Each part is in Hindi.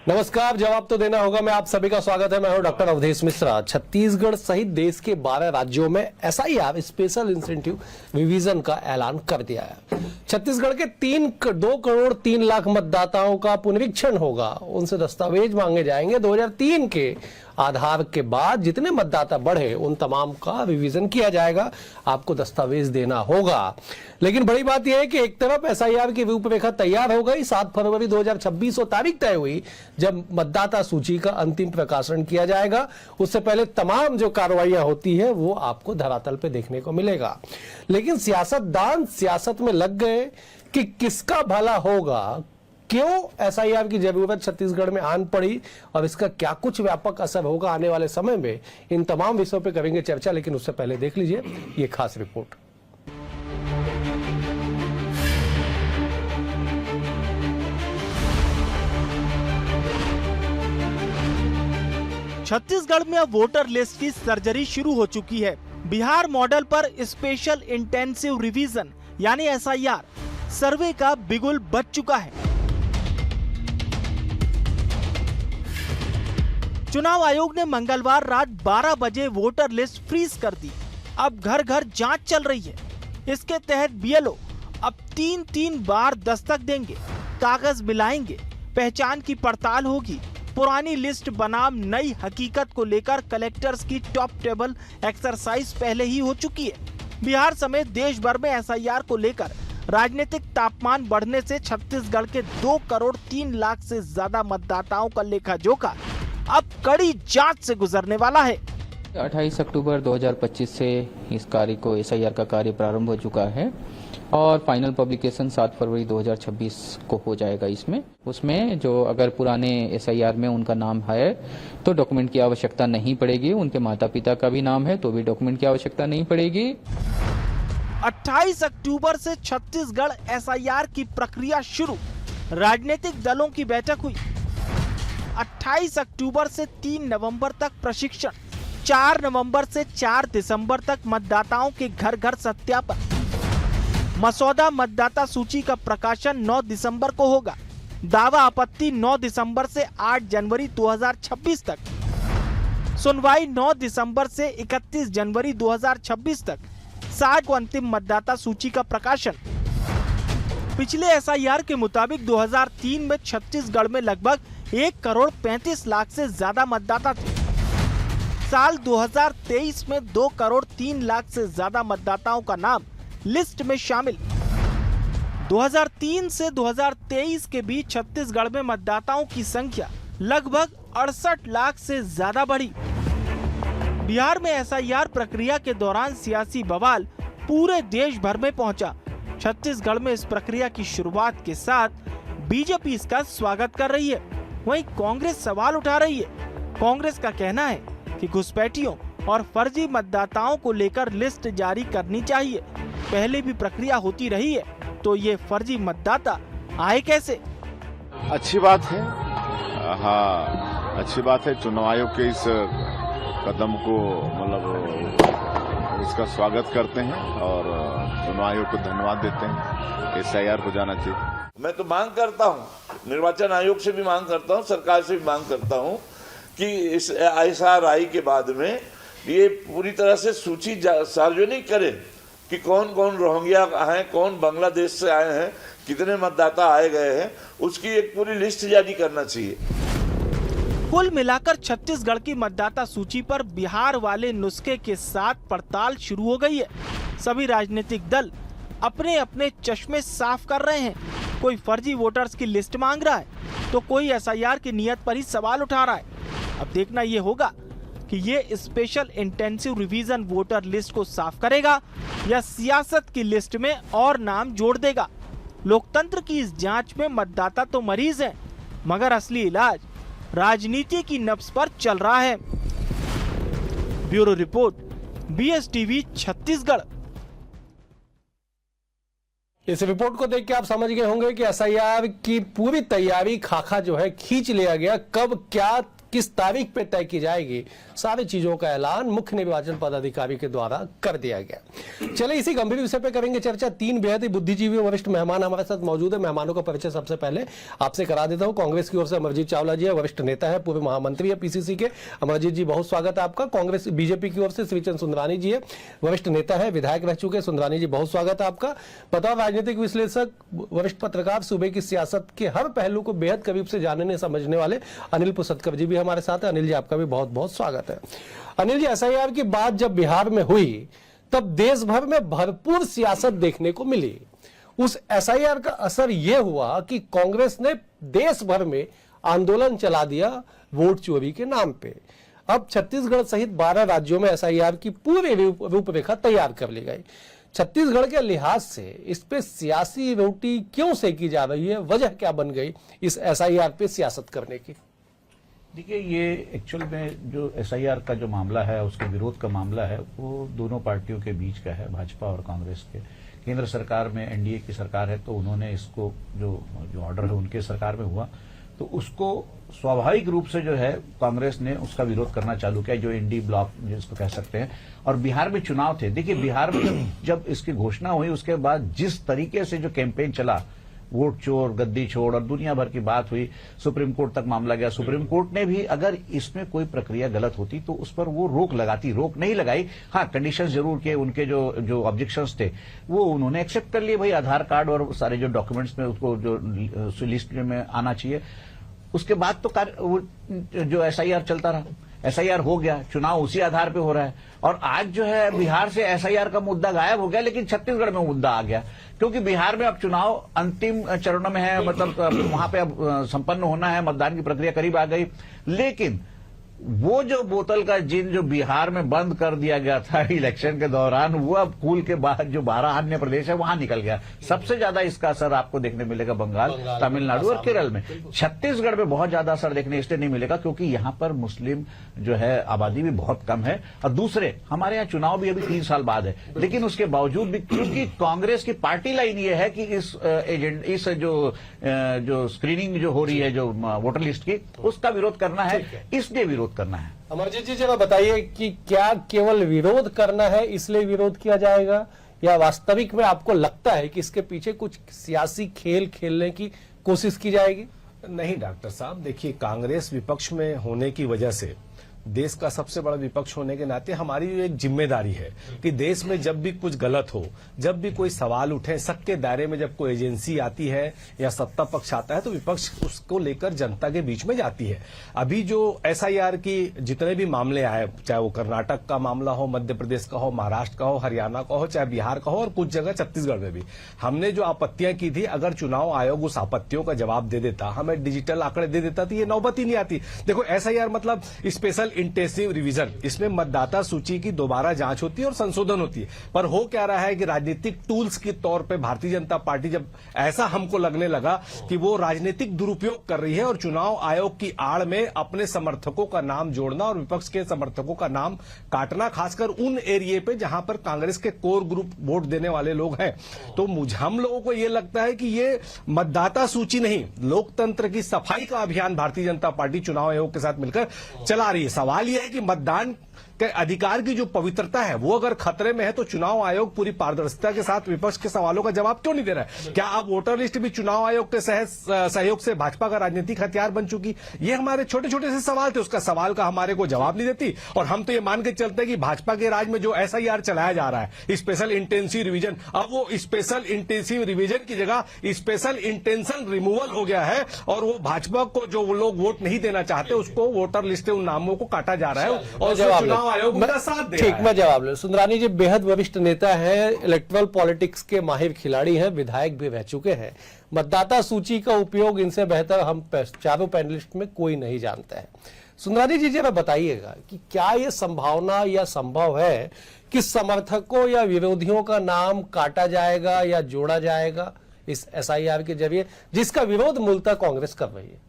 नमस्कार। जवाब तो देना होगा मैं आप सभी का स्वागत है। मैं हूं डॉक्टर अवधेश मिश्रा। छत्तीसगढ़ सहित देश के 12 राज्यों में एसआईआर स्पेशल इंसेंटिव रिवीजन का ऐलान कर दिया है। छत्तीसगढ़ के 2 करोड़ 3 लाख मतदाताओं का पुनरीक्षण होगा। उनसे दस्तावेज मांगे जाएंगे। 2003 के आधार के बाद जितने मतदाता बढ़े उन तमाम का रिवीजन किया जाएगा। आपको दस्तावेज देना होगा। लेकिन बड़ी बात यह है कि एक तरफ एसआईआर की रूपरेखा तैयार हो गई। 7 फरवरी 2026 तारीख तय हुई जब मतदाता सूची का अंतिम प्रकाशन किया जाएगा। उससे पहले तमाम जो कार्रवाइयां होती है वो आपको धरातल पे देखने को मिलेगा। लेकिन सियासतदान सियासत में लग गए कि किसका भला होगा, क्यों एसआईआर की जरूरत छत्तीसगढ़ में आन पड़ी और इसका क्या कुछ व्यापक असर होगा आने वाले समय में। इन तमाम विषयों पे करेंगे चर्चा। लेकिन उससे पहले देख लीजिए ये खास रिपोर्ट। छत्तीसगढ़ में अब वोटर लिस्ट की सर्जरी शुरू हो चुकी है। बिहार मॉडल पर स्पेशल इंटेंसिव रिवीजन यानी एसआईआर सर्वे का बिगुल बज चुका है। चुनाव आयोग ने मंगलवार रात 12 बजे वोटर लिस्ट फ्रीज कर दी। अब घर घर जांच चल रही है। इसके तहत बीएलओ अब 3 बार दस्तक देंगे, कागज मिलाएंगे, पहचान की पड़ताल होगी। पुरानी लिस्ट बनाम नई हकीकत को लेकर कलेक्टर्स की टॉप टेबल एक्सरसाइज पहले ही हो चुकी है। बिहार समेत देश भर में एसआईआर को लेकर राजनीतिक तापमान बढ़ने से छत्तीसगढ़ के 2 करोड़ 3 लाख से ज्यादा मतदाताओं का लेखा जोखा अब कड़ी जांच से गुजरने वाला है। 28 अक्टूबर 2025 से इस कार्य को एसआईआर का कार्य प्रारंभ हो चुका है और फाइनल पब्लिकेशन 7 फरवरी 2026 को हो जाएगा। उसमें जो अगर पुराने एसआईआर में उनका नाम है तो डॉक्यूमेंट की आवश्यकता नहीं पड़ेगी। उनके माता पिता का भी नाम है तो भी डॉक्यूमेंट की आवश्यकता नहीं पड़ेगी। 28 अक्टूबर से छत्तीसगढ़ एसआईआर की प्रक्रिया शुरू। राजनीतिक दलों की बैठक हुई। 28 अक्टूबर से 3 नवंबर तक प्रशिक्षण। 4 नवंबर से 4 दिसंबर तक मतदाताओं के घर घर सत्यापन। मसौदा मतदाता सूची का प्रकाशन 9 दिसंबर को होगा। दावा आपत्ति 9 दिसंबर से 8 जनवरी 2026 तक। सुनवाई 9 दिसंबर से 31 जनवरी 2026 तक। 7 को अंतिम मतदाता सूची का प्रकाशन। पिछले एसआईआर के मुताबिक 2003 में छत्तीसगढ़ में लगभग 1 करोड़ 35 लाख से ज्यादा मतदाता थे। साल 2023 में 2 करोड़ 3 लाख से ज्यादा मतदाताओं का नाम लिस्ट में शामिल। 2003 से 2023 के बीच छत्तीसगढ़ में मतदाताओं की संख्या लगभग 68 लाख से ज्यादा बढ़ी। बिहार में एसआईआर प्रक्रिया के दौरान सियासी बवाल पूरे देश भर में पहुंचा। छत्तीसगढ़ में इस प्रक्रिया की शुरुआत के साथ बीजेपी इसका स्वागत कर रही है। वहीं कांग्रेस सवाल उठा रही है। कांग्रेस का कहना है कि घुसपैठियों और फर्जी मतदाताओं को लेकर लिस्ट जारी करनी चाहिए। पहले भी प्रक्रिया होती रही है तो ये फर्जी मतदाता आए कैसे? अच्छी बात है। हाँ, अच्छी बात है। चुनाव आयोग के इस कदम को इसका स्वागत करते हैं और चुनाव आयोग को धन्यवाद देते हैं। एसआईआर हो जाना चाहिए। मैं तो मांग करता हूँ, निर्वाचन आयोग से भी मांग करता हूँ, सरकार से भी मांग करता हूँ कि इस एसआईआर के बाद में ये पूरी तरह से सूची सार्वजनिक करें कि कौन कौन रोहिंग्या हैं, कौन बांग्लादेश से आए हैं, कितने मतदाता आए गए हैं, उसकी एक पूरी लिस्ट जारी करना चाहिए। कुल मिलाकर छत्तीसगढ़ की मतदाता सूची पर बिहार वाले नुस्खे के साथ पड़ताल शुरू हो गई है। सभी राजनीतिक दल अपने अपने चश्मे साफ कर रहे हैं। कोई फर्जी वोटर्स की लिस्ट मांग रहा है तो कोई एसआईआर की नियत पर ही सवाल उठा रहा है। अब देखना ये होगा कि ये special intensive revision voter list को साफ करेगा या सियासत की लिस्ट में और नाम जोड़ देगा। लोकतंत्र की इस जांच में मतदाता तो मरीज है मगर असली इलाज राजनीति की नब्ज पर चल रहा है। Bureau report, BSTV Chhattisgarh. इस रिपोर्ट को देख के आप समझ गए होंगे कि एसआईआर की पूरी तैयारी खाका जो है खींच लिया गया। कब क्या किस तारीख पे तय की जाएगी, सारी चीजों का ऐलान मुख्य निर्वाचन पदाधिकारी के द्वारा कर दिया गया। चलिए इसी गंभीर विषय पे करेंगे चर्चा। 3 बेहद ही बुद्धिजीवी वरिष्ठ मेहमान हमारे साथ मौजूद है। मेहमानों का परिचय सबसे पहले आपसे करा देता हूं। कांग्रेस की ओर से अमरजीत चावला जी है, वरिष्ठ नेता है, पूर्व महामंत्री है पीसीसी के। अमरजीत जी बहुत स्वागत है आपका। कांग्रेस बीजेपी की ओर से श्रीचंद सुंदरानी जी है, वरिष्ठ नेता है, विधायक रह चुके। सुंदरानी जी बहुत स्वागत है आपका। बतौर राजनीतिक विश्लेषक, वरिष्ठ पत्रकार, सूबे की सियासत के हर पहलू को बेहद करीब से जानने समझने वाले अनिल पुसतकर जी भी हमारे साथ है। अनिल जी आपका भी बहुत बहुत स्वागत है। अनिल जी, एसआईआर की बात जब बिहार में हुई तब देश भर में भरपूर सियासत देखने को मिली। उस एसआईआर का असर यह हुआ कि कांग्रेस ने देश भर में आंदोलन चला दिया वोट चोरी के नाम पे। अब छत्तीसगढ़ सहित 12 राज्यों में एसआईआर की पूरी रूपरेखा तैयार कर ली गई। छत्तीसगढ़ के लिहाज से इस पे सियासी रोटी क्यों सेकी जा रही है, वजह क्या बन गई इस एसआईआर पे सियासत करने की? देखिए, ये एक्चुअल में जो एसआईआर का जो मामला है, उसके विरोध का मामला है, वो दोनों पार्टियों के बीच का है, भाजपा और कांग्रेस के। केंद्र सरकार में एनडीए की सरकार है, तो उन्होंने इसको जो ऑर्डर है उनके सरकार में हुआ, तो उसको स्वाभाविक रूप से जो है कांग्रेस ने उसका विरोध करना चालू किया, जो इंडी ब्लॉक जिसको कह सकते हैं। और बिहार में चुनाव थे। देखिए, बिहार में जब इसकी घोषणा हुई उसके बाद जिस तरीके से जो कैंपेन चला, वोट चोर, गद्दी छोड़ और दुनिया भर की बात हुई, सुप्रीम कोर्ट तक मामला गया। सुप्रीम कोर्ट ने भी अगर इसमें कोई प्रक्रिया गलत होती तो उस पर वो रोक लगाती, रोक नहीं लगाई। हाँ, कंडीशंस जरूर के, उनके जो ऑब्जेक्शंस थे वो उन्होंने एक्सेप्ट कर लिए। भाई, आधार कार्ड और सारे जो डॉक्यूमेंट्स में उसको जो लिस्ट में आना चाहिए। उसके बाद तो जो एसआईआर चलता रहा, एसआईआर हो गया, चुनाव उसी आधार पे हो रहा है। और आज जो है बिहार से एसआईआर का मुद्दा गायब हो गया, लेकिन छत्तीसगढ़ में मुद्दा आ गया, क्योंकि बिहार में अब चुनाव अंतिम चरणों में है, मतलब वहां पे अब संपन्न होना है, मतदान की प्रक्रिया करीब आ गई। लेकिन वो जो बोतल का जिन जो बिहार में बंद कर दिया गया था इलेक्शन के दौरान, वो अब कूल के बाद जो 12 अन्य प्रदेश है वहां निकल गया। सबसे ज्यादा इसका असर आपको देखने मिलेगा बंगाल, तमिलनाडु और केरल में। छत्तीसगढ़ में बहुत ज्यादा असर देखने इसलिए नहीं मिलेगा क्योंकि यहां पर मुस्लिम जो है आबादी भी बहुत कम है, और दूसरे हमारे यहाँ चुनाव भी अभी 3 साल बाद है। लेकिन उसके बावजूद भी क्योंकि कांग्रेस की पार्टी लाइन ये है कि इस जो स्क्रीनिंग जो हो रही है जो वोटर लिस्ट की, उसका विरोध करना है, इसलिए विरोध करना है। अमरजीत जी, जरा बताइए कि क्या केवल विरोध करना है इसलिए विरोध किया जाएगा, या वास्तविक में आपको लगता है कि इसके पीछे कुछ सियासी खेल खेलने की कोशिश की जाएगी? नहीं डॉक्टर साहब, देखिए, कांग्रेस विपक्ष में होने की वजह से, देश का सबसे बड़ा विपक्ष होने के नाते हमारी एक जिम्मेदारी है कि देश में जब भी कुछ गलत हो, जब भी कोई सवाल उठे, सत्ता के दायरे में जब कोई एजेंसी आती है या सत्ता पक्ष आता है तो विपक्ष उसको लेकर जनता के बीच में जाती है। अभी जो एसआईआर की जितने भी मामले आए, चाहे वो कर्नाटक का मामला हो, मध्य प्रदेश का हो, महाराष्ट्र का हो, हरियाणा का हो, चाहे बिहार का हो, और कुछ जगह छत्तीसगढ़ में भी, हमने जो आपत्तियां की थी, अगर चुनाव आयोग उस आपत्तियों का जवाब दे देता, हमें डिजिटल आंकड़े दे देता, तो ये नौबत ही नहीं आती। देखो, एसआईआर मतलब स्पेशल इंटेंसिव रिवीजन, इसमें मतदाता सूची की दोबारा जांच होती है और संशोधन होती है। पर हो क्या रहा है कि राजनीतिक टूल्स के तौर पे भारतीय जनता पार्टी, जब ऐसा हमको लगने लगा कि वो राजनीतिक दुरुपयोग कर रही है और चुनाव आयोग की आड़ में अपने समर्थकों का नाम जोड़ना और विपक्ष के समर्थकों का नाम काटना, खासकर उन एरिया पे जहां पर कांग्रेस के कोर ग्रुप वोट देने वाले लोग हैं, तो हम लोगों को ये लगता है कि ये मतदाता सूची नहीं, लोकतंत्र की सफाई का अभियान भारतीय जनता पार्टी चुनाव आयोग के साथ मिलकर चला रही है। सवाल यह है कि मतदान के अधिकार की जो पवित्रता है वो अगर खतरे में है तो चुनाव आयोग पूरी पारदर्शिता के साथ विपक्ष के सवालों का जवाब क्यों नहीं दे रहा है? क्या अब वोटर लिस्ट भी चुनाव आयोग के सहयोग से भाजपा का राजनीतिक हथियार बन चुकी? ये हमारे छोटे छोटे से सवाल थे, उसका सवाल का हमारे को जवाब नहीं देती। और हम तो ये मान के चलते हैं कि भाजपा के राज में जो एसआईआर चलाया जा रहा है, स्पेशल इंटेंसिव रिवीजन, अब वो स्पेशल इंटेंसिव रिवीजन की जगह स्पेशल इंटेंशन रिमूवल हो गया है, और वो भाजपा को जो लोग वोट नहीं देना चाहते उसको वोटर लिस्ट से उन नामों को काटा जा रहा है और चुनाव आयोग उनका साथ दे रहा है। ठीक, मैं जवाब ले। सुंदरानी जी बेहद वरिष्ठ नेता हैं, इलेक्टोरल पॉलिटिक्स के माहिर खिलाड़ी हैं, विधायक भी रह चुके हैं। मतदाता सूची का उपयोग इनसे बेहतर हम चारों पैनलिस्ट में कोई नहीं जानता है। सुंदरानी जी जरा बताइएगा कि क्या यह संभावना या संभव है कि समर्थकों या विरोधियों का नाम काटा जाएगा या जोड़ा जाएगा इस एसआईआर के जरिए, जिसका विरोध मूलतः कांग्रेस कर रही है?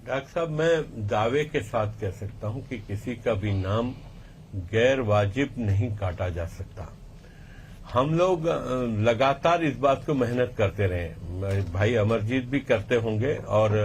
डॉक्टर साहब, मैं दावे के साथ कह सकता हूं कि किसी का भी नाम गैर वाजिब नहीं काटा जा सकता। हम लोग लगातार इस बात को मेहनत करते रहे, भाई अमरजीत भी करते होंगे और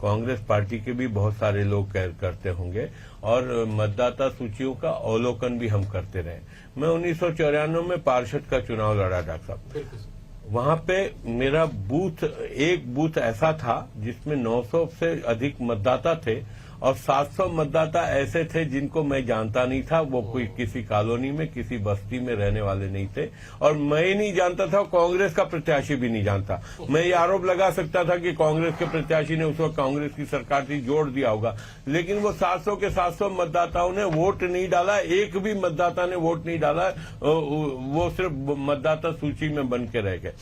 कांग्रेस पार्टी के भी बहुत सारे लोग करते होंगे और मतदाता सूचियों का अवलोकन भी हम करते रहे। मैं 1994 में पार्षद का चुनाव लड़ा डॉक्टर साहब। वहां पे मेरा एक बूथ ऐसा था जिसमें 900 से अधिक मतदाता थे और 700 मतदाता ऐसे थे जिनको मैं जानता नहीं था। वो कोई किसी कॉलोनी में किसी बस्ती में रहने वाले नहीं थे और मैं ही नहीं जानता था, कांग्रेस का प्रत्याशी भी नहीं जानता। मैं ये आरोप लगा सकता था कि कांग्रेस के प्रत्याशी ने उस वक्त कांग्रेस की सरकार थी जोड़ दिया होगा, लेकिन वो 700 के 700 मतदाताओं ने वोट नहीं डाला। एक भी मतदाता ने वोट नहीं डाला, वो सिर्फ मतदाता सूची में बन के रह गए।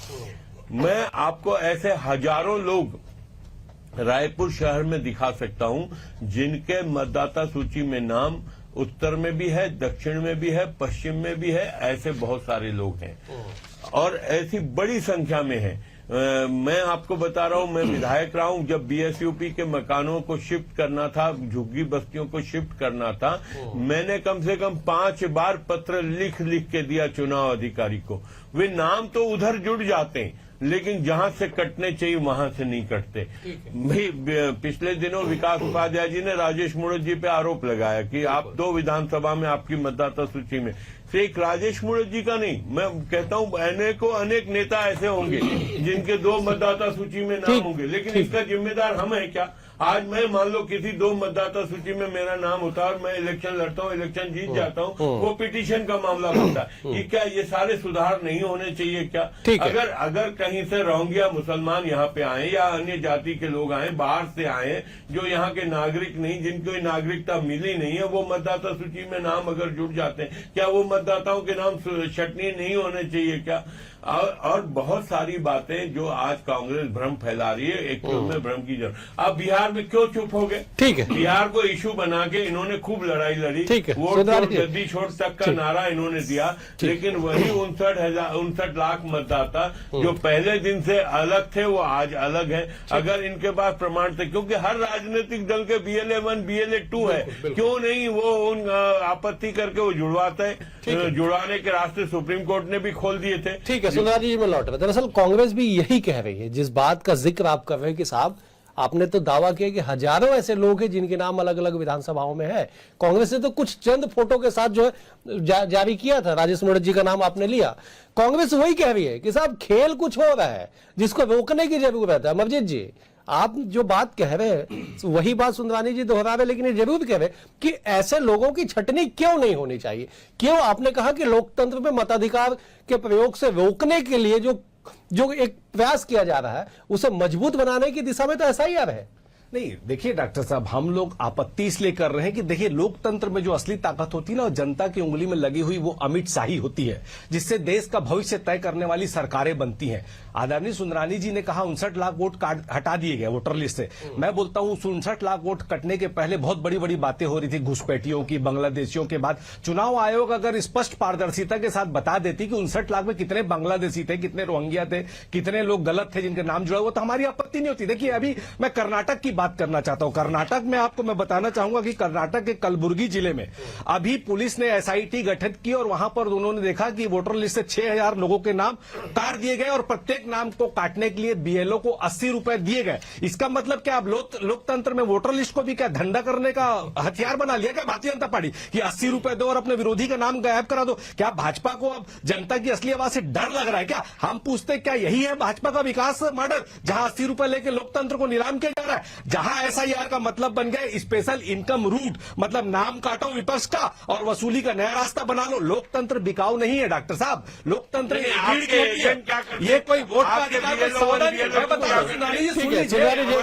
मैं आपको ऐसे हजारों लोग रायपुर शहर में दिखा सकता हूं जिनके मतदाता सूची में नाम उत्तर में भी है, दक्षिण में भी है, पश्चिम में भी है। ऐसे बहुत सारे लोग हैं और ऐसी बड़ी संख्या में है। मैं आपको बता रहा हूं, मैं विधायक रहा हूं। जब बीएसयूपी के मकानों को शिफ्ट करना था, झुग्गी बस्तियों को शिफ्ट करना था, मैंने कम से कम 5 बार पत्र लिख के दिया चुनाव अधिकारी को। वे नाम तो उधर जुड़ जाते हैं लेकिन जहां से कटने चाहिए वहां से नहीं कटते। पिछले दिनों विकास उपाध्याय जी ने राजेश मुड़त जी पे आरोप लगाया कि आप 2 विधानसभा में आपकी मतदाता सूची में सिर्फ राजेश मुड़त जी का नहीं, मैं कहता हूं अनेक नेता ऐसे होंगे जिनके 2 मतदाता सूची में नाम होंगे, लेकिन इसका जिम्मेदार हम है क्या? आज मैं मान लो किसी 2 मतदाता सूची में मेरा नाम होता है और मैं इलेक्शन लड़ता हूँ, इलेक्शन जीत जाता हूँ, वो पिटीशन का मामला बनता है। ये क्या ये सारे सुधार नहीं होने चाहिए क्या? अगर कहीं से रोहिंग्या मुसलमान यहाँ पे आए या अन्य जाति के लोग आए, बाहर से आए जो यहाँ के नागरिक नहीं, जिनको नागरिकता मिली नहीं है, वो मतदाता सूची में नाम अगर जुड़ जाते हैं, क्या वो मतदाताओं के नाम छटनी नहीं होने चाहिए क्या? और बहुत सारी बातें जो आज कांग्रेस भ्रम फैला रही है, एक तो में भ्रम की जरूरत। अब बिहार में क्यों चुप हो गए? ठीक है, बिहार को इशू बना के इन्होंने खूब लड़ाई लड़ी, वोट जल्दी छोड़ तक का नारा इन्होंने दिया, लेकिन वही 59 लाख मतदाता जो पहले दिन से अलग थे वो आज अलग है। अगर इनके पास प्रमाण थे, क्योंकि हर राजनीतिक दल के BLA 1 BLA 2 है, क्यों नहीं वो उन आपत्ति करके वो जुड़वाते हैं? जुड़वाने के रास्ते सुप्रीम कोर्ट ने भी खोल दिए थे। ठीक है सुंदर जी, मैं लौट रहा। दरअसल कांग्रेस भी यही कह रही है, जिस बात का जिक्र आप कर रहे हैं कि साहब आपने तो दावा किया कि हजारों ऐसे लोग हैं जिनके नाम अलग अलग विधानसभाओं में है। कांग्रेस ने तो कुछ चंद फोटो के साथ जो है जारी किया था, राजेश मुड़त जी का नाम आपने लिया। कांग्रेस वही कह रही है कि साहब खेल कुछ हो रहा है जिसको रोकने की जरूरत है। अमरजीत जी, आप जो बात कह रहे हैं वही बात सुंदरानी जी दोहरा रहे, लेकिन ये जरूर कह रहे कि ऐसे लोगों की छटनी क्यों नहीं होनी चाहिए। क्यों? आपने कहा कि लोकतंत्र में मताधिकार के प्रयोग से रोकने के लिए जो एक प्रयास किया जा रहा है उसे मजबूत बनाने की दिशा में तो SIR है। नहीं, देखिए डॉक्टर साहब, हम लोग आपत्ति इसलिए कर रहे हैं कि देखिए लोकतंत्र में जो असली ताकत होती है ना, जनता की उंगली में लगी हुई वो अमिट शाही होती है, जिससे देश का भविष्य तय करने वाली सरकारें बनती हैं। आदरणीय सुंदरानी जी ने कहा 59 लाख वोट हटा दिए गए वोटर लिस्ट से। मैं बोलता हूं 59 लाख वोट कटने के पहले बहुत बड़ी बड़ी बातें हो रही थी, घुसपैठियों की, बांग्लादेशियों के बाद। चुनाव आयोग अगर स्पष्ट पारदर्शिता के साथ बता देती कि 59 लाख में कितने बांग्लादेशी थे, कितने रोहिंग्या थे, कितने लोग गलत थे जिनके नाम जुड़ा हुआ, तो हमारी आपत्ति नहीं होती। देखिए अभी मैं कर्नाटक की बात करना चाहता हूं। कर्नाटक में आपको मैं बताना चाहूंगा कि कर्नाटक के कलबुर्गी जिले में अभी पुलिस ने SIT गठित की और वहां पर उन्होंने देखा कि वोटर लिस्ट से 6000 लोगों के नाम काट दिए गए और प्रत्येक नाम को काटने के लिए BLO को 80 रुपए दिए गए। इसका मतलब क्या अब लोकतंत्र में वोटर लिस्ट को भी क्या धंधा करने का हथियार बना लिया क्या भारतीय जनता पार्टी कि 80 रुपए दो और अपने विरोधी का नाम गायब करा दो? क्या भाजपा को अब जनता की असली आवाज से डर लग रहा है क्या? हम पूछते क्या यही है भाजपा का विकास मॉडल, जहां 80 रुपए लेकर लोकतंत्र को नीलाम किया जा रहा है, जहां SIR का मतलब बन गया स्पेशल इनकम रूट, मतलब नाम काटो विपक्ष का और वसूली का नया रास्ता बना लो। लोकतंत्र बिकाऊ नहीं है डॉक्टर साहब, लोकतंत्र ये कोई वोट का अधिकार सौदा नहीं है।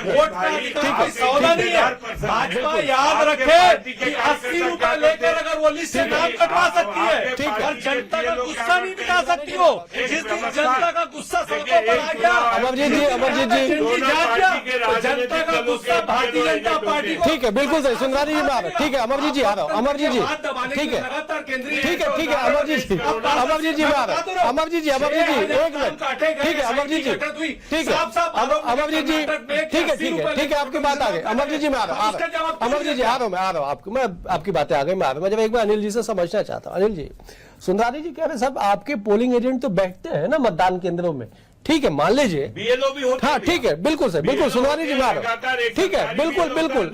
वोट का अधिकार सौदा नहीं है। भाजपा याद रखे कि 80 रुपए लेकर अगर वो लिस्ट से नाम कटवा सकती है, ठीक है, जनता का गुस्सा नहीं मिटा सकती वो। जिस दिन जनता का गुस्सा सड़कों पर आ गया, अमरजीत जी जनता का गुस्सा भारतीय जनता पार्टी को, ठीक है, बिल्कुल सही सुंदरानी जी बात, ठीक है अमरजीत जी आ रहा हूं, अमरजीत जी ठीक है अमरजीत जी बात, अमरजीत जी एक मिनट, ठीक है अमरजीत जी, ठीक है अमरजीत जी, ठीक है आपकी बात आ गई अमरजीत जी, मैं आ रहा हूँ अमरजीत जी, आ रहा हूँ मैं आपकी बातें आ गई, मैं आ रहा हूँ। मैं जब एक बार अनिल जी से समझना चाहता हूँ। अनिल जी, सुंदरानी जी कह रहे साहब आपके पोलिंग एजेंट तो बैठते हैं ना मतदान केंद्रों में, ठीक है, मान लीजिए बीएलओ भी होते हाँ हैं। ठीक है, बिल्कुल सर, बिल्कुल सुनवानी जी मारो, लगातार एक ठीक है, सरकारी बिल्कुल BLO बिल्कुल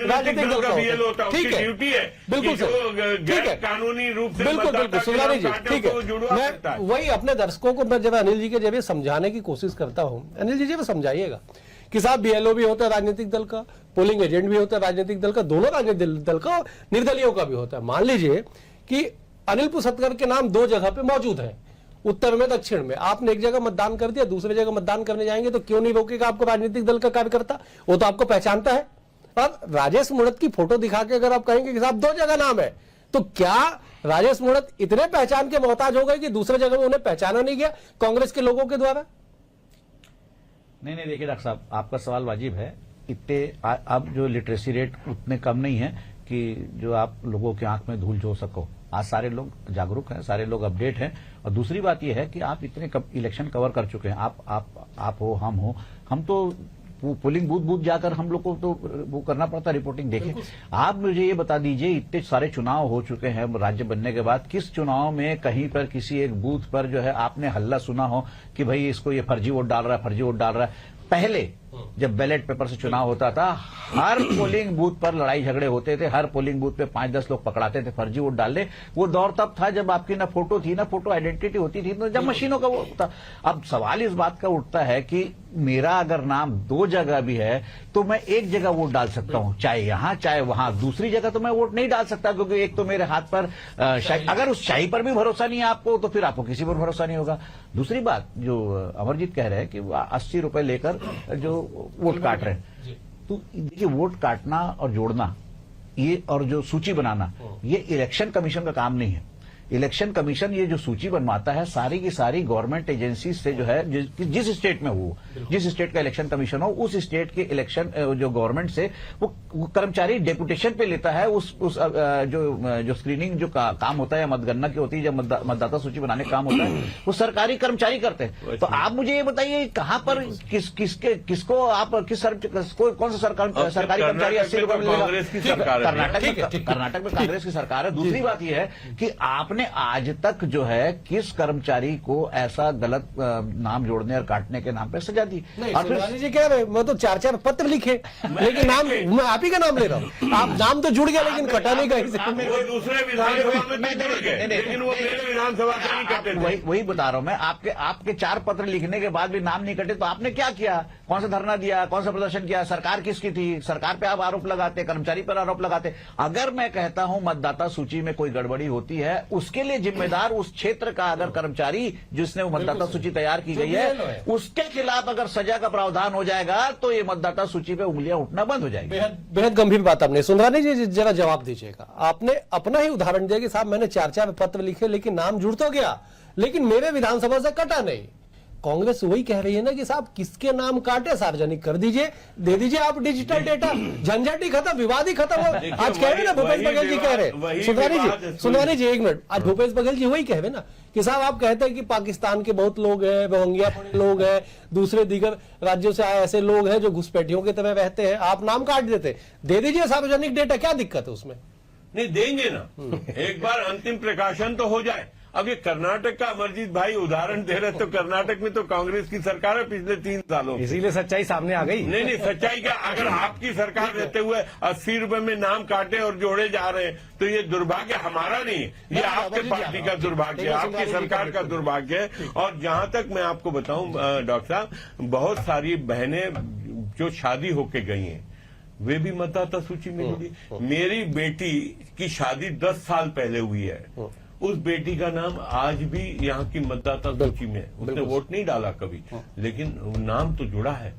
राजनीतिक दल का BLO होता है, ठीक उसकी है, ड्यूटी है बिल्कुल कि सर, जो ठीक है, गैर कानूनी रूप से बिल्कुल मतदाता बिल्कुल के सुनवानी नाम जी, काटे ठीक उसको जुड़वा है। सकता है। मैं वही अपने दर्शकों को मैं जब अनिल जी के जरिए समझाने की कोशिश करता हूं, अनिल जी जब समझाइएगा कि साहब बीएलओ भी होता है राजनीतिक दल का, पोलिंग एजेंट भी होता है राजनीतिक दल का, दोनों राजनीतिक दल का, निर्दलीयों का भी होता है। मान लीजिए कि अनिल पुसतकर के नाम 2 जगह पे मौजूद है, उत्तर में दक्षिण में, आपने एक जगह मतदान कर दिया, दूसरी जगह मतदान करने जाएंगे तो क्यों नहीं रोकेगा आपको राजनीतिक दल का कार्यकर्ता? वो तो आपको पहचानता है। अब राजेश मूणत की फोटो दिखा के अगर आप कहेंगे कि साहब 2 जगह नाम है, तो क्या राजेश मूणत इतने पहचान के मोहताज हो गए कि दूसरे जगह में उन्हें पहचाना नहीं गया कांग्रेस के लोगों के द्वारा? नहीं देखिए डॉक्टर साहब, आपका सवाल वाजिब है। इतने अब जो लिटरेसी रेट उतने कम नहीं है कि जो आप लोगों की आंख में धूल झोंक सको। आज सारे लोग जागरूक हैं, सारे लोग अपडेट हैं। और दूसरी बात यह है कि आप इतने इलेक्शन कवर कर चुके हैं, आप हो, हम तो पोलिंग बूथ जाकर हम लोग को तो वो करना पड़ता रिपोर्टिंग। देखें, आप मुझे ये बता दीजिए, इतने सारे चुनाव हो चुके हैं राज्य बनने के बाद, किस चुनाव में कहीं पर किसी एक बूथ पर जो है आपने हल्ला सुना हो कि भाई इसको ये फर्जी वोट डाल रहा है, फर्जी वोट डाल रहा है? पहले जब बैलेट पेपर से चुनाव होता था, हर पोलिंग बूथ पर लड़ाई झगड़े होते थे, हर पोलिंग बूथ पे 5-10 लोग पकड़ाते थे फर्जी वोट डालने। वो दौर तब था जब आपकी ना फोटो थी, ना फोटो आइडेंटिटी होती थी, जब मशीनों का वो था। अब सवाल इस बात का उठता है कि मेरा अगर नाम 2 जगह भी है तो मैं एक जगह वोट डाल सकता हूं, चाहे यहां चाहे वहां। दूसरी जगह तो मैं वोट नहीं डाल सकता, क्योंकि एक तो मेरे हाथ पर अगर उस शाही पर भी भरोसा नहीं है आपको, तो फिर आपको किसी पर भरोसा नहीं होगा। दूसरी बात जो अमरजीत कह रहे हैं कि 80 रुपए लेकर जो वोट काट रहे हैं, तो देखिए, वोट काटना और जोड़ना ये और जो सूची बनाना, ये इलेक्शन कमीशन का काम नहीं है। इलेक्शन कमीशन ये जो सूची बनवाता है, सारी की सारी गवर्नमेंट एजेंसी से जो है, जिस स्टेट में हो, जिस स्टेट का इलेक्शन कमीशन हो, उस स्टेट के इलेक्शन जो गवर्नमेंट से वो कर्मचारी डेपुटेशन पे लेता है। उस जो स्क्रीनिंग जो काम होता है या मतगणना की होती है, जब मतदाता सूची बनाने का काम होता है, वो सरकारी कर्मचारी करते हैं। तो आप मुझे ये बताइए, कहां पर किसको आप कौन सा सरकारी कर्मचारी 80 रुपए मिलेगा? कर्नाटक में कांग्रेस की सरकार है। दूसरी बात यह है कि आपने आज तक जो है किस कर्मचारी को ऐसा गलत नाम जोड़ने और काटने के नाम पे सजा दी? और फिर जी कह रहे मैं तो 4 पत्र लिखे, लेकिन नाम मैं आप ही का नाम ले रहा हूँ। आप नाम तो जुड़ गया लेकिन कटा नहीं कहीं से। वो दूसरे विधानसभा में नहीं जुड़ गए, लेकिन वो मेरे विधानसभा से नहीं कटे थे। वही बता रहा हूं मैं, आपके 4 पत्र लिखने के बाद भी नाम नहीं कटे, तो आपने क्या किया? कौन सा धरना दिया, कौन सा प्रदर्शन किया? सरकार किसकी थी? सरकार पे आप आरोप लगाते, कर्मचारी पर आरोप लगाते। अगर मैं कहता हूं मतदाता सूची में कोई गड़बड़ी होती है, उसके लिए जिम्मेदार उस क्षेत्र का अगर कर्मचारी जिसने वो मतदाता सूची तैयार की गई है, उसके खिलाफ अगर सजा का प्रावधान हो जाएगा तो ये मतदाता सूची पे उंगलियां उठना बंद हो जाएगी। बेहद गंभीर बात आपने। सुंदरानी जी जरा जवाब दीजिएगा। आपने अपना ही उदाहरण दिया कि साहब मैंने 4 पत्र लिखे लेकिन नाम जुड़ तो गया, लेकिन मेरे विधानसभा से कटा नहीं। कांग्रेस वही कह रही है ना कि साहब किसके नाम काटे सार्वजनिक कर दीजिए, दे दीजिए आप डिजिटल डेटा, झंझट ही खत्म, विवाद ही खत्म हो। आज कह रहे ना भूपेश बघेल जी कह रहे, सुंदरानी जी एक मिनट, आज भूपेश बघेल जी वही कह रहे ना कि साहब आप कहते हैं कि पाकिस्तान के बहुत लोग हैं, रोहिंग्या लोग हैं, दूसरे दीगर राज्यों से आए ऐसे लोग हैं जो घुसपैठियों की तरह रहते हैं, आप नाम काट देते, दे दीजिए सार्वजनिक डेटा, क्या दिक्कत है उसमें? नहीं देंगे ना, एक बार अंतिम प्रकाशन तो हो जाए। अब ये कर्नाटक का अमरजीत भाई उदाहरण दे रहे, तो कर्नाटक में तो कांग्रेस की सरकार है पिछले 3 सालों, इसीलिए सच्चाई सामने आ गई। नहीं सच्चाई क्या, अगर आपकी सरकार रहते हुए 80 रुपए में नाम काटे और जोड़े जा रहे हैं, तो ये दुर्भाग्य हमारा नहीं है, ये आपके पार्टी का दुर्भाग्य है, आपकी सरकार का दुर्भाग्य है। और जहां तक मैं आपको बताऊं डॉक्टर साहब, बहुत सारी बहनें जो शादी होके गई हैं, वे भी मतदाता सूची में मिली। मेरी बेटी की शादी 10 साल पहले हुई है, उस बेटी का नाम आज भी यहाँ की मतदाता सूची में है। उसने वोट नहीं डाला कभी, लेकिन नाम तो जुड़ा है।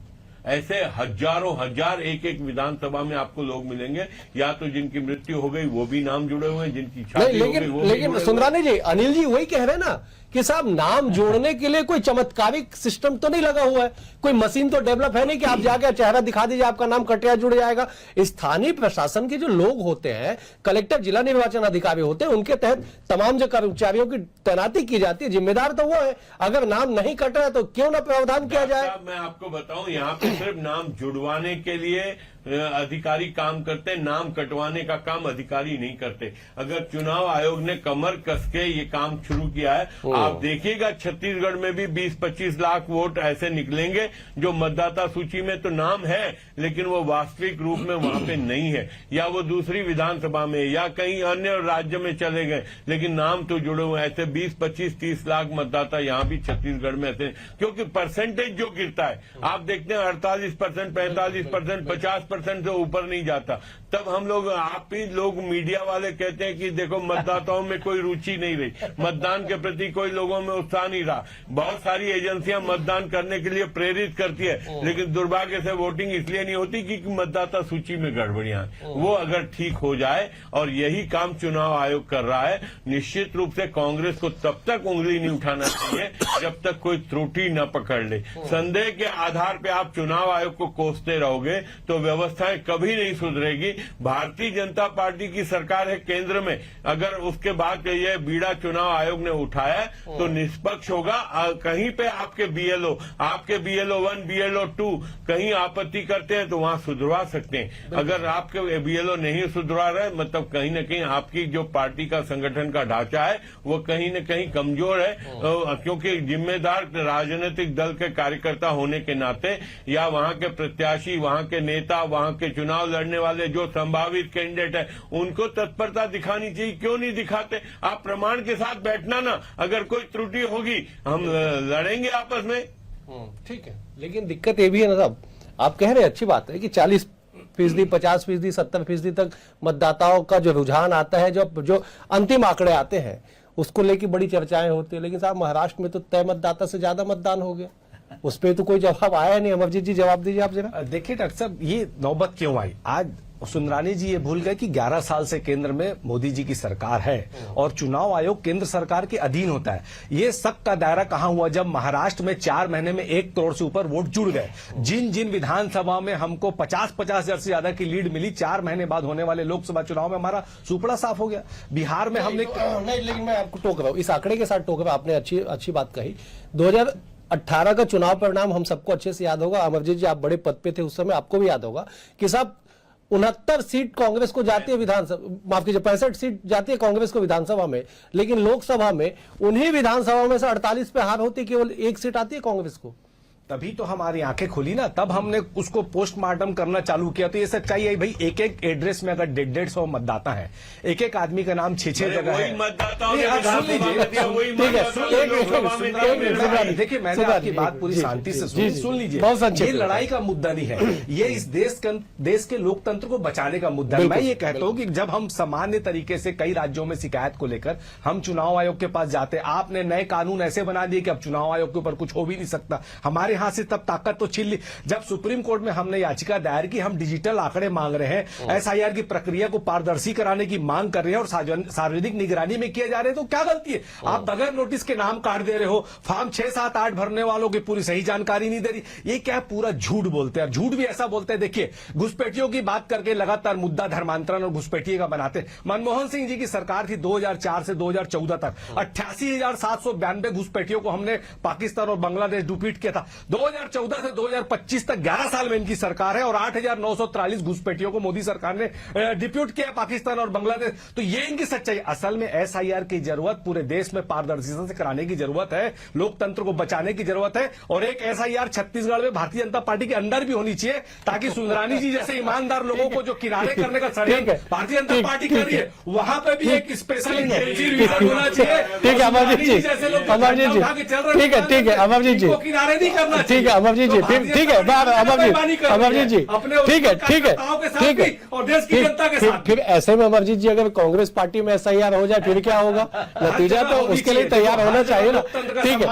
ऐसे हजारों हजार एक विधानसभा में आपको लोग मिलेंगे, या तो जिनकी मृत्यु हो गई वो भी नाम जुड़े हुए हैं, जिनकी शादी हो गई वो भी लेकिन सुंदरानी जी, अनिल जी वही कह रहे हैं ना कि साहब नाम जोड़ने के लिए कोई चमत्कारिक सिस्टम तो नहीं लगा हुआ है, कोई मशीन तो डेवलप है नहीं कि आप जाकर चेहरा दिखा दीजिए आपका नाम कटिया जुड़ जाएगा। स्थानीय प्रशासन के जो लोग होते हैं, कलेक्टर जिला निर्वाचन अधिकारी होते हैं, उनके तहत तमाम जो कर्मचारियों की तैनाती की जाती है, जिम्मेदार तो वो है। अगर नाम नहीं कट रहा है तो क्यों ना प्रावधान किया जाए? मैं आपको बताऊं, यहाँ पे सिर्फ नाम जुड़वाने के लिए अधिकारी काम करते हैं, नाम कटवाने का काम अधिकारी नहीं करते। अगर चुनाव आयोग ने कमर कस के ये काम शुरू किया है, आप देखिएगा छत्तीसगढ़ में भी 20-25 लाख वोट ऐसे निकलेंगे जो मतदाता सूची में तो नाम है लेकिन वो वास्तविक रूप में वहां पे नहीं है, या वो दूसरी विधानसभा में या कहीं अन्य राज्य में चले गए लेकिन नाम तो जुड़े हुए। ऐसे 20-25-30 लाख मतदाता यहाँ भी छत्तीसगढ़ में ऐसे, क्योंकि परसेंटेज जो गिरता है आप देखते हैं 48%, 45%, 50% से ऊपर नहीं जाता। तब हम लोग, आप ही लोग मीडिया वाले कहते हैं कि देखो मतदाताओं में कोई रुचि नहीं रही, मतदान के प्रति कोई लोगों में उत्साह नहीं रहा। बहुत सारी एजेंसियां मतदान करने के लिए प्रेरित करती है लेकिन दुर्भाग्य से वोटिंग इसलिए नहीं होती कि मतदाता सूची में गड़बड़ियां हैं। वो अगर ठीक हो जाए, और यही काम चुनाव आयोग कर रहा है, निश्चित रूप से कांग्रेस को तब तक उंगली नहीं उठाना चाहिए जब तक कोई त्रुटि न पकड़ ले। संदेह के आधार पे आप चुनाव आयोग को कोसते रहोगे तो व्यवस्थाएं कभी नहीं सुधरेगी। भारतीय जनता पार्टी की सरकार है केंद्र में, अगर उसके बाद ये बीड़ा चुनाव आयोग ने उठाया तो निष्पक्ष होगा। कहीं पे आपके बीएलओ 1, बीएलओ 2 कहीं आपत्ति करते हैं तो वहां सुधरवा सकते हैं। अगर आपके बीएलओ नहीं सुधरवा रहे, मतलब कहीं न कहीं आपकी जो पार्टी का संगठन का ढांचा है वो कहीं न कहीं कमजोर है, क्योंकि जिम्मेदार राजनीतिक दल के कार्यकर्ता होने के नाते, या वहां के प्रत्याशी, वहां के नेता, वहां के चुनाव लड़ने वाले जो संभावित कैंडिडेट है, उनको तत्परता दिखानी चाहिए। क्यों नहीं दिखाते? आप प्रमाण के साथ बैठना ना, अगर कोई त्रुटि होगी हम लड़ेंगे आपस में। ठीक है, लेकिन दिक्कत ये भी है ना साहब, आप कह रहे हैं अच्छी बात है कि 40%, 50%, 70% तक मतदाताओं का जो रुझान आता है, जो अंतिम आंकड़े आते हैं उसको लेके बड़ी चर्चाएं होती है। लेकिन साहब महाराष्ट्र में तो तय मतदाता से ज्यादा मतदान हो गया, उस पर तो कोई जवाब आया नहीं। अमरजीत जी जवाब दीजिए आप जरा। देखिए डॉक्टर साहब, ये नौबत क्यों आई? आज सुंदरानी जी ये भूल गए कि 11 साल से केंद्र में मोदी जी की सरकार है और चुनाव आयोग केंद्र सरकार के अधीन होता है। ये शक का दायरा कहां हुआ? जब महाराष्ट्र में 4 महीने में 1 करोड़ से ऊपर वोट जुड़ गए। जिन विधानसभा में हमको 50 हजार से ज्यादा की लीड मिली, 4 महीने बाद होने वाले लोकसभा चुनाव में हमारा सुपड़ा साफ हो गया। बिहार में हमने नहीं, लेकिन मैं आपको टोक रहा हूं, इस आंकड़े के साथ टोक रहा हूं। आपने अच्छी बात कही। 2018 का चुनाव परिणाम हम सबको अच्छे से याद होगा। अमरजीत जी आप बड़े पद पे थे उस समय, आपको भी याद होगा कि साहब 69 सीट कांग्रेस को जाती है विधानसभा, माफ कीजिए 65 सीट जाती है कांग्रेस को विधानसभा में, लेकिन लोकसभा में उन्हीं विधानसभाओं में से 48 पे हार होती है, केवल 1 सीट आती है कांग्रेस को। तभी तो हमारी आंखें खुली ना, तब हमने उसको पोस्टमार्टम करना चालू किया। तो ये सच्चाई है भाई, एक एड्रेस में अगर 150 मतदाता है, एक आदमी का नाम 6 जगह है। देखिए मैंने आपकी बात पूरी शांति से सुन लीजिए। ये लड़ाई का मुद्दा नहीं है, ये इस देश के लोकतंत्र को बचाने का मुद्दा है। मैं ये कहता हूँ कि जब हम सामान्य तरीके से कई राज्यों में शिकायत को लेकर हम चुनाव आयोग के पास जाते, आपने नए कानून ऐसे बना दिए कि अब चुनाव आयोग के ऊपर कुछ हो भी नहीं सकता। हमारे यहां से तब ताकत तो छीन ली। जब सुप्रीम कोर्ट में हमने याचिका दायर की, हम डिजिटल आंकड़े मांग रहे हैं, एसआईआर की प्रक्रिया को पारदर्शी कराने की मांग कर रहे हैं और सार्वजनिक निगरानी में किए जा रहे हैं, तो क्या गलती है? आप बगैर नोटिस के नाम काट दे रहे हो, फॉर्म 6, 7, 8 भरने वालों की पूरी सही जानकारी नहीं दे रही। ये क्या पूरा झूठ बोलते हैं। झूठ भी ऐसा बोलते हैं, देखिए घुसपैठियों की बात करके लगातार मुद्दा धर्मांतरण और घुसपैठिए का बनाते। मनमोहन सिंह जी की सरकार थी 2004 से 2014 तक, 88,792 घुसपैठियों को हमने पाकिस्तान और बांग्लादेश डिप्यूट किया था। 2014 से 2025 तक 11 साल में इनकी सरकार है और 8,943 घुसपैठियों को मोदी सरकार ने डिप्यूट किया पाकिस्तान और बांग्लादेश। तो ये इनकी सच्चाई। असल में एसआईआर की जरूरत पूरे देश में पारदर्शिता से कराने की जरूरत है, लोकतंत्र को बचाने की जरूरत है। और एक एसआईआर छत्तीसगढ़ में भारतीय जनता पार्टी के अंदर भी होनी चाहिए, ताकि सुंदरानी जी जैसे ईमानदार लोगों को जो किनारे करने का षड्यंत्र भारतीय जनता पार्टी कर रही है, वहां पर भी एक स्पेशल होना चाहिए। ठीक है अमरजीत जी, अमरजीत जी, ठीक है अमरजीत जी, किनारे नहीं करना। ठीक है अमरजीत जी, ठीक है अमरजीत जी, ठीक है और देश की जनता के साथ। फिर ऐसे में अमरजीत जी अगर कांग्रेस पार्टी में एसआईआर हो जाए फिर क्या होगा? नतीजा तो उसके लिए तैयार होना चाहिए ना। ठीक है,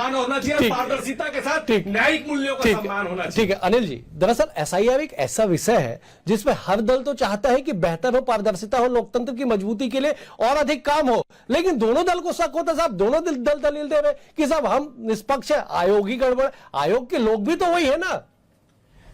पारदर्शिता के साथ न्यायिक मूल्यों का सम्मान होना चाहिए। ठीक है अनिल जी, दरअसल एसआईआर एक ऐसा विषय है जिसमें हर दल तो चाहता है कि बेहतर हो, पारदर्शिता हो, लोकतंत्र की मजबूती के लिए और अधिक काम हो, लेकिन दोनों दल को शक होता है साहब, दोनों दल दलील दे रहे कि साहब हम निष्पक्ष है, आयोग ही गड़बड़। आयोग के लोग भी तो वही है ना।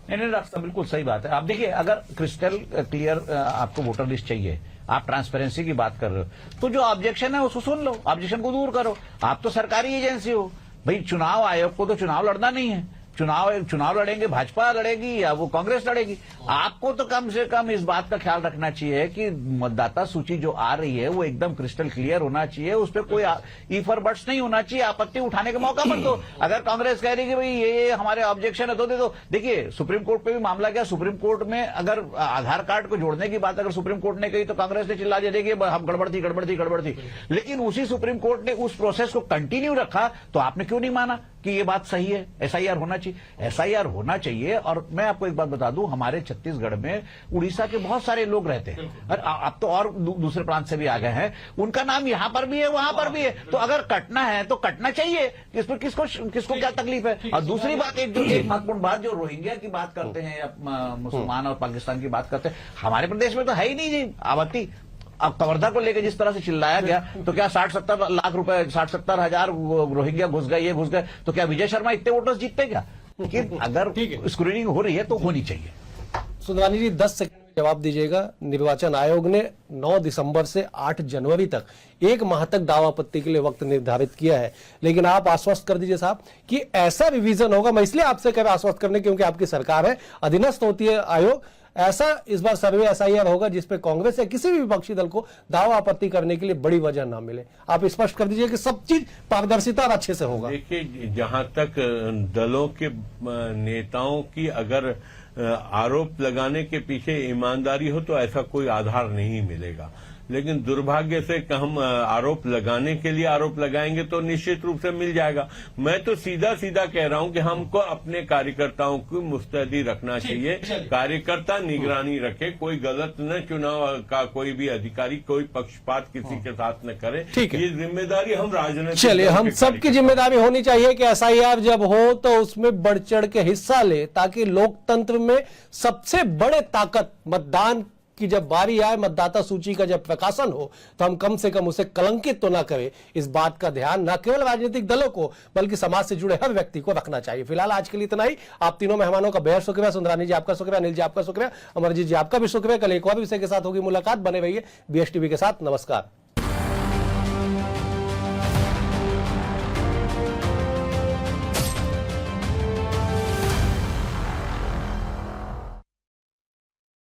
नहीं डॉक्टर साहब बिल्कुल सही बात है। आप देखिए, अगर क्रिस्टल क्लियर आपको वोटर लिस्ट चाहिए, आप ट्रांसपेरेंसी की बात कर रहे हो, तो जो ऑब्जेक्शन है उसको सुन लो, ऑब्जेक्शन को दूर करो। आप तो सरकारी एजेंसी हो भाई, चुनाव आयोग को तो चुनाव लड़ना नहीं है, चुनाव लड़ेंगे, भाजपा लड़ेगी या वो कांग्रेस लड़ेगी। आपको तो कम से कम इस बात का ख्याल रखना चाहिए कि मतदाता सूची जो आ रही है वो एकदम क्रिस्टल क्लियर होना चाहिए, उस पर कोई इफ और बट्स नहीं होना चाहिए, आपत्ति उठाने का मौका मत दो। अगर कांग्रेस कह रही कि भाई ये हमारे ऑब्जेक्शन है तो दे दो। देखिए सुप्रीम कोर्ट पे भी मामला गया, सुप्रीम कोर्ट में अगर आधार कार्ड को जोड़ने की बात अगर सुप्रीम कोर्ट ने कही तो कांग्रेस ने चिल्ला दिया कि हम गड़बड़ थी, लेकिन उसी सुप्रीम कोर्ट ने उस प्रोसेस को कंटिन्यू रखा, तो आपने क्यों नहीं माना कि ये बात सही है, एसआईआर होना चाहिए। एसआईआर होना चाहिए। और मैं आपको एक बात बता दूं, हमारे छत्तीसगढ़ में उड़ीसा के बहुत सारे लोग रहते हैं, और अब तो और दूसरे प्रांत से भी आ गए हैं, उनका नाम यहां पर भी है वहां पर भी है, तो अगर कटना है तो कटना चाहिए, इस पर किसको क्या तकलीफ है। और दूसरी बात, एक महत्वपूर्ण बात, जो रोहिंग्या की बात करते हैं या मुसलमान और पाकिस्तान की बात करते हैं, हमारे प्रदेश में तो है ही नहीं जी आपत्ति। अब कवर्धा को लेकर जिस तरह से चिल्लाया गया, तो क्या 60-70 लाख रुपए, 60-70 हजार रोहिंग्या घुस गए, ये घुस गए, तो क्या विजय शर्मा इतने वोटर्स जीतते क्या? कि अगर स्क्रीनिंग हो रही है तो होनी चाहिए। सुंदरानी जी 10 सेकंड में जवाब दीजिएगा। निर्वाचन आयोग ने 9 दिसंबर से 8 जनवरी तक 1 माह तक दावा आपत्ति के लिए वक्त निर्धारित किया है, लेकिन आप आश्वस्त कर दीजिए साहब कि ऐसा रिवीजन होगा। मैं इसलिए आपसे कह रहा आश्वस्त करने क्योंकि आपकी सरकार है, अधीनस्थ होती है आयोग। ऐसा इस बार सर्वे एसआईआर होगा जिसपे कांग्रेस या किसी भी विपक्षी दल को दावा आपत्ति करने के लिए बड़ी वजह ना मिले। आप स्पष्ट कर दीजिए कि सब चीज पारदर्शिता और अच्छे से होगा। देखिए, जहां तक दलों के नेताओं की अगर आरोप लगाने के पीछे ईमानदारी हो तो ऐसा कोई आधार नहीं मिलेगा, लेकिन दुर्भाग्य से हम आरोप लगाने के लिए आरोप लगाएंगे तो निश्चित रूप से मिल जाएगा। मैं तो सीधा सीधा कह रहा हूं कि हमको अपने कार्यकर्ताओं को मुस्तैदी रखना चाहिए, कार्यकर्ता निगरानी रखे, कोई गलत न, चुनाव का कोई भी अधिकारी कोई पक्षपात किसी के साथ न करे। ये जिम्मेदारी हम राजनीतिक, चलिए, हम सबकी जिम्मेदारी होनी चाहिए कि एसआईआर जब हो तो उसमें बढ़ चढ़ के हिस्सा ले, ताकि लोकतंत्र में सबसे बड़े ताकत मतदान की जब बारी आए, मतदाता सूची का जब प्रकाशन हो, तो हम कम से कम उसे कलंकित तो ना करें। इस बात का ध्यान न केवल राजनीतिक दलों को बल्कि समाज से जुड़े हर व्यक्ति को रखना चाहिए। फिलहाल आज के लिए इतना ही। आप तीनों मेहमानों का बेहद शुक्रिया। सुंदरानी जी आपका शुक्रिया, अनिल जी आपका शुक्रिया, अमरजीत जी आपका भी शुक्रिया। कल एक और विषय के साथ होगी मुलाकात। बने रहिए BSTV के साथ। नमस्कार।